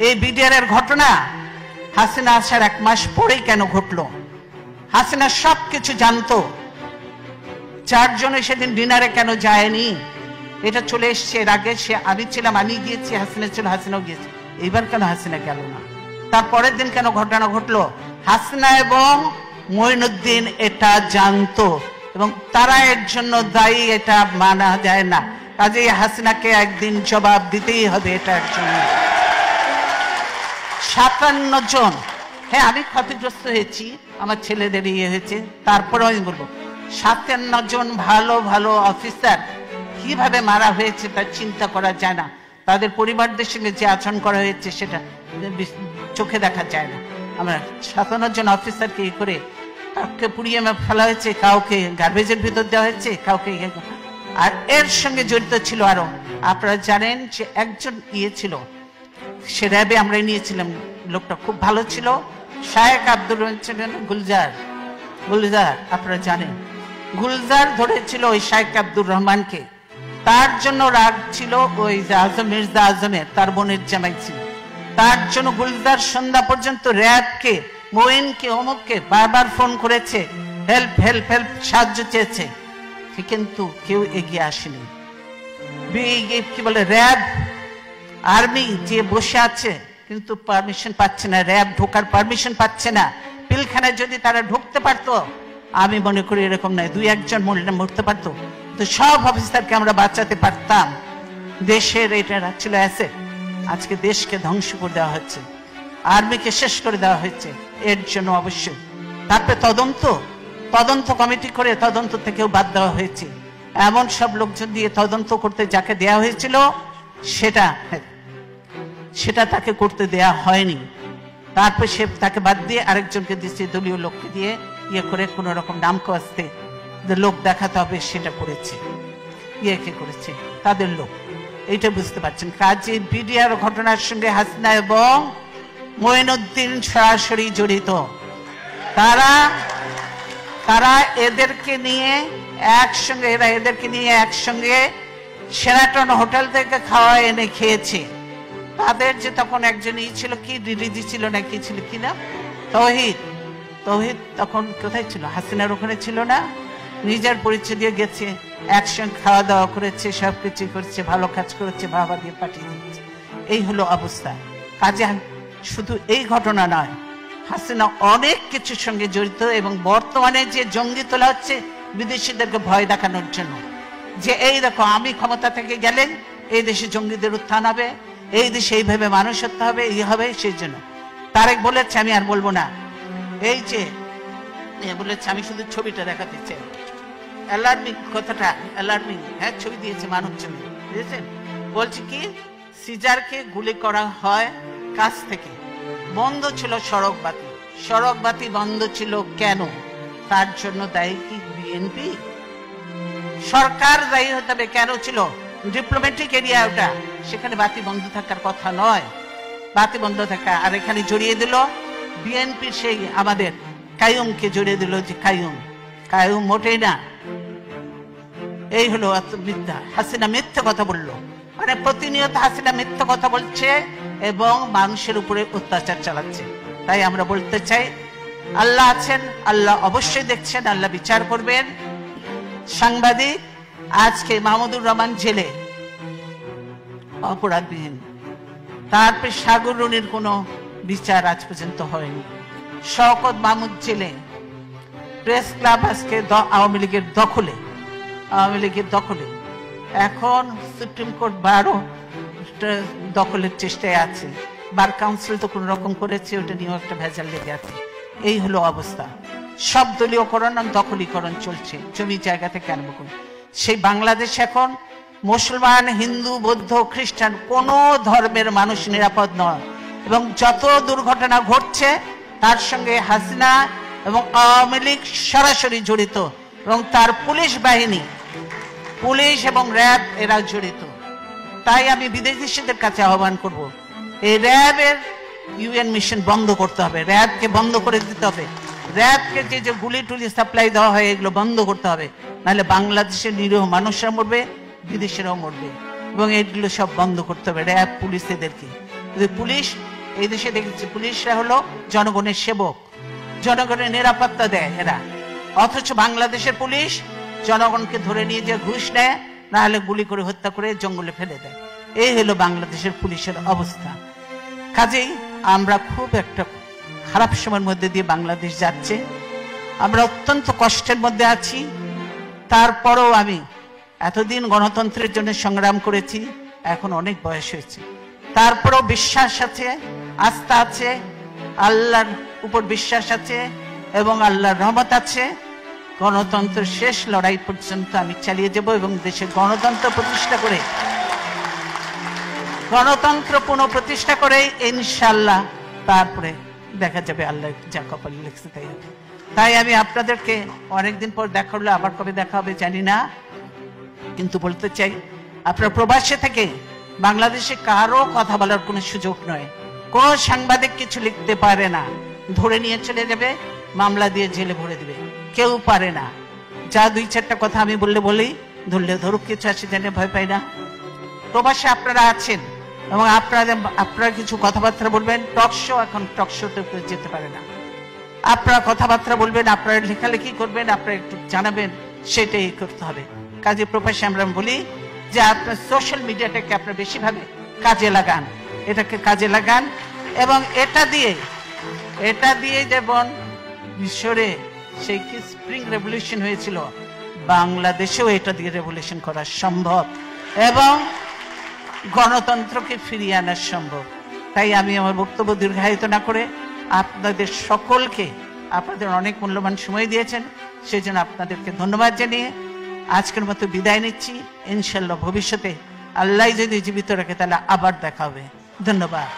এই বিডিআর এর ঘটনা হাসিনা আসার 1 মাস পরেই কেন ঘটলো? হাসিনা সবকিছু জানতো, যার জন্য সেদিন ডিনারে কেন যায়নি? এটা চলে এসছে এর আগে। আমি ছিলাম, আমি গিয়েছি, হাসিনা ছিল, হাসিনাও গিয়েছে। এইবার কেন হাসিনা গেল না? তারপরের দিন কেন ঘটনা ঘটলো? হাসিনা এবং মঈনুদ্দিন এটা জানতো এবং তারা এর জন্য দায়ী, এটা মানা যায় না। কাজেই হাসিনাকে একদিন জবাব দিতেই হবে এটার জন্য। 57 জন, হ্যাঁ আমি ক্ষতিগ্রস্ত হয়েছি, আমার ছেলেদের ইয়ে হয়েছে, তারপরেও আমি বলবো 57 জন ভালো ভালো অফিসার কিভাবে মারা হয়েছে তা চিন্তা করা যায় না। তাদের পরিবারদের সঙ্গে যে আচরণ করা হয়েছে সেটা চোখে দেখা যায় না। আমরা 57 জন অফিসারকে ই করে কাউকে পুড়িয়ে ফেলা হয়েছে, কাউকে গার্বেজের ভিতর দেওয়া হয়েছে, কাউকে। আর এর সঙ্গে জড়িত ছিল আরো, আপনারা জানেন যে একজন ইয়ে ছিল, সে র্যাবে আমরা নিয়েছিলাম, লোকটা খুব ভালো ছিল, শায়েক আব্দুর রহমান গুলজার, আপনারা জানেন। গুলজার ধরেছিল ওই শায়েক আব্দুর রহমানকে, তার জন্য রাগ ছিল ওই মির্জা আজমের, তার বোনের জামাই ছিল, তার জন্য গুলজার সন্ধ্যা পর্যন্ত র্যাবকে, মোয়েনকে, অমুককে বারবার ফোন করেছে, হেল্প হেল্প হেল্প, সাহায্য চেয়েছে, কিন্তু কেউ এগিয়ে আসেনি। কি বলে, র্যাব আর্মি যে বসে আছে কিন্তু পারমিশন পাচ্ছে না, র্যাব ঢোকার পারমিশন পাচ্ছে না। পিলখানায় যদি তারা ঢুকতে পারতো, আমি মনে করি এরকম নয়, 2-1 জন মরতে পারতো, তো সব অফিসারকে আমরা বাঁচাতে পারতাম। দেশের এটা ছিল অ্যাসেট, আজকে দেশকে ধ্বংস করে দেওয়া হচ্ছে, আর্মিকে শেষ করে দেওয়া হয়েছে। এর জন্য অবশ্যই তারপরে তদন্ত কমিটি করে তদন্ত থেকেও বাদ দেওয়া হয়েছে। এমন সব লোকজন দিয়ে তদন্ত করতে যাকে দেয়া হয়েছিল সেটা তাকে করতে দেয়া হয়নি। তারপর সে তাকে বাদ দিয়ে আরেকজনকে দিচ্ছে, দলীয় লোককে দিয়ে ইয়ে করে কোন রকম নাম কাস্তে লোক দেখাতে হবে, সেটা করেছে, কে করেছে তাদের লোক, এইটা বুঝতে পারছেন। কাজে বিডিআর ঘটনার সঙ্গে হাসিনা এবং মঈনুদ্দিন সরাসরি জড়িত। তারা এদেরকে নিয়ে একসঙ্গে শেরাটন হোটেল থেকে খাওয়া এনে খেয়েছে। তাদের যে তখন একজন ছিল, কি ডিডি ছিল না কি ছিল, কি না, তৌহিদ তখন কোথায় ছিল? হাসিনার ওখানে ছিল না, নিজের পরিচয় দিয়ে গেছে, একসঙ্গে খাওয়া দাওয়া করেছে, সবকিছু করেছে, ভালো কাজ করেছে, বাবা দিয়ে পাঠিয়ে দিচ্ছে। এই হলো অবস্থা। কাজে শুধু এই ঘটনা নয়, হাসিনা অনেক কিছুর সঙ্গে জড়িত। এবং বর্তমানে যে জঙ্গি তোলা হচ্ছে বিদেশিদেরকে ভয় দেখানোর জন্য, যে এই দেখো আমি ক্ষমতা থেকে গেলেন এই দেশে জঙ্গিদের উত্থান হবে, এই দেশে এইভাবে মানুষ হতে হবে, এই হবে। সেই জন্য তারেক বলেছে, আমি আর বলবো না, এই যে বলেছে, আমি শুধু ছবিটা দেখাতে চাই, অ্যালার্মিং কথাটা, অ্যালার্মিং, হ্যাঁ ছবি দিয়েছে, মানব ছবি বুঝেছেন। বলছে কি, সিজারকে গুলি করা হয় কাছ থেকে, বন্ধ ছিল সড়ক বাতি বন্ধ ছিল কেন? তার জন্য দায়ী কি বিএনপি? সরকার দায়ী হতে হবে। কেন ছিল? ডিপ্লোম্যাটিক এরিয়া ওটা, সেখানে বাতি বন্ধ থাকার কথা নয়, বাতি বন্ধ থাকা। আর এখানে জড়িয়ে দিল বিএনপি, সেই আমাদের কাইয়ুমকে জড়িয়ে দিল, যে কাইয়ুম মোটেই না। এই হলো মিথ্যা। হাসিনা মিথ্যা কথা বললো, মানে প্রতিনিয়ত হাসিনা মিথ্যা কথা বলছে এবং মানুষের উপরে অত্যাচার চালাচ্ছে। তাই আমরা বলতে চাই, আল্লাহ আছেন, আল্লাহ অবশ্যই দেখছেন, আল্লাহ বিচার করবেন। সাংবাদিক আজকে মাহমুদুর রহমান জেলে অপরাধবিহীন, তারপরে সাগর রুনির কোনো বিচার আজ পর্যন্ত হয়নি। শওকত মাহমুদ জেলে, প্রেস ক্লাব আজকে আওয়ামী লীগের দখলে, এখন সুপ্রিম কোর্ট বারও দখলের চেষ্টায় আছে, বার কাউন্সিল তো কোন রকম করেছে, ওটা নিয়েও একটা ভেজাল লেগে আছে। এই হলো অবস্থা। সব দলীয়করণ, দখলীকরণ চলছে, জমি জায়গা থেকে আরম্ভ করে। সেই বাংলাদেশ এখন মুসলমান, হিন্দু, বৌদ্ধ, খ্রিস্টান কোন ধর্মের মানুষ নিরাপদ নয়। এবং যত দুর্ঘটনা ঘটছে তার সঙ্গে হাসিনা এবং আওয়ামী লীগ সরাসরি জড়িত, এবং তার পুলিশ বাহিনী, পুলিশ এবং র্যাব এরা জড়িত। তাই আমি বিদেশিদের কাছে আহ্বান করব, এই র্যাবের ইউএন মিশন বন্ধ করতে হবে, র্যাবকে বন্ধ করে দিতে হবে। র্যাবকে যে গুলি টুলি সাপ্লাই দেওয়া হয় এগুলো বন্ধ করতে হবে, নাহলে বাংলাদেশের নিরীহ মানুষরা মরবে, বিদেশেরাও মরবে। এবং এগুলো সব বন্ধ করতে হবে, র্যাব পুলিশ এদেরকে। পুলিশ এই দেশে দেখেছি পুলিশরা হলো জনগণের সেবক, জনগণের নিরাপত্তা দেয় এরা, অথচ বাংলাদেশের পুলিশ জনগণকে ধরে নিয়ে যে ঘুষ নেয়, না হলে গুলি করে হত্যা করে জঙ্গলে ফেলে দেয়। এই হলো বাংলাদেশের পুলিশের অবস্থা। কাজেই আমরা খুব একটা খারাপ সময়ের মধ্যে দিয়ে বাংলাদেশ যাচ্ছে, আমরা অত্যন্ত কষ্টের মধ্যে আছি। তারপরেও আমি এতদিন গণতন্ত্রের জন্য সংগ্রাম করেছি, এখন অনেক বয়স হয়েছে, তারপরেও বিশ্বাস আছে, আস্থা আছে, আল্লাহর উপর বিশ্বাস আছে এবং আল্লাহর রহমত আছে। গণতন্ত্রের শেষ লড়াই পর্যন্ত আমি চালিয়ে যাব এবং দেশে গণতন্ত্র প্রতিষ্ঠা করে, গণতন্ত্র পুনঃপ্রতিষ্ঠা করে ইনশাআল্লাহ তারপরে দেখা যাবে আল্লাহ যা কপালে লিখছে তাই হবে। তাই আমি আপনাদেরকে অনেকদিন পর দেখা হলো, আবার কবে দেখা হবে জানি না, কিন্তু বলতে চাই আপনার প্রবাসে থেকে বাংলাদেশে কারো কথা বলার কোনো সুযোগ নয়। কোন সাংবাদিক কিছু লিখতে পারে না, ধরে নিয়ে চলে যাবে, মামলা দিয়ে জেলে ভরে দিবে, কেউ পারে না। যা দুই চারটা কথা আমি বলি, ধরলে ধরুক, কিছু আসে জানে ভয় পাই না। প্রবাসে আপনারা আছেন এবং আপনারা কিছু কথাবার্তা বলবেন, টকশো এখন টকশোতে যেতে পারে না, আপনারা কথাবার্তা বলবেন, আপনারা লেখালেখি করবেন, আপনারা একটু জানাবেন, সেটাই করতে হবে। কাজে প্রবাসে আমরা বলি যে আপনার সোশ্যাল মিডিয়াটাকে আপনার বেশিভাবে কাজে লাগান, এটাকে কাজে লাগান এবং এটা দিয়ে যেমন মিশরে সেই কি স্প্রিং রেভলিউশন হয়েছিল, বাংলাদেশেও এটা দিয়ে রেভলিউশন করা সম্ভব এবং গণতন্ত্রকে ফিরিয়ে আনা সম্ভব। তাই আমি আমার বক্তব্য দীর্ঘায়িত না করে আপনাদের সকলকে, আপনাদের অনেক মূল্যবান সময় দিয়েছেন, সেই জন্য আপনাদেরকে ধন্যবাদ জানিয়ে আজকের মতো বিদায় নিচ্ছি। ইনশাআল্লাহ ভবিষ্যতে আল্লাহ যদি জীবিত রাখে তাহলে আবার দেখা হবে। ধন্যবাদ।